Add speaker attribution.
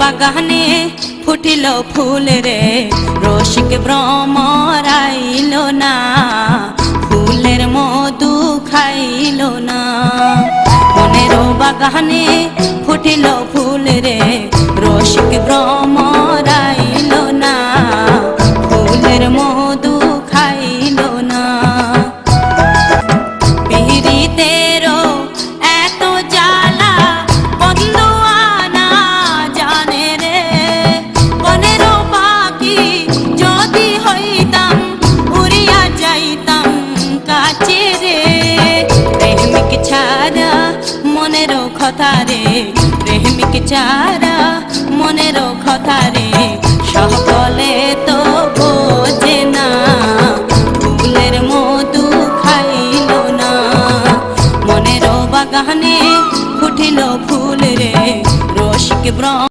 Speaker 1: বাগানে ফুটিল ফুল রে, রসিক ভ্রমর আইল না, ফুলের মধু খাইল না। মনের বাগানে ফুটিল ফুল রে, রসিক ভ্রমর আইল না, ফুলের মধু খাইল না। পিরিতেরও এত জ্বালা বন্ধু আনা জানে রে, বনের পাখি যদি হইতাম উড়িয়া যাইতাম কাছে রে। প্রেমিক ছাড়া মনের কথা রে, প্রেমিক ছাড়া মনের কথা রে, সকলে তো বোঝে না, ফুলের মধু খাইল না। মনের বাগানে ফুটিল ফুল রে, রসিক ভ্রমর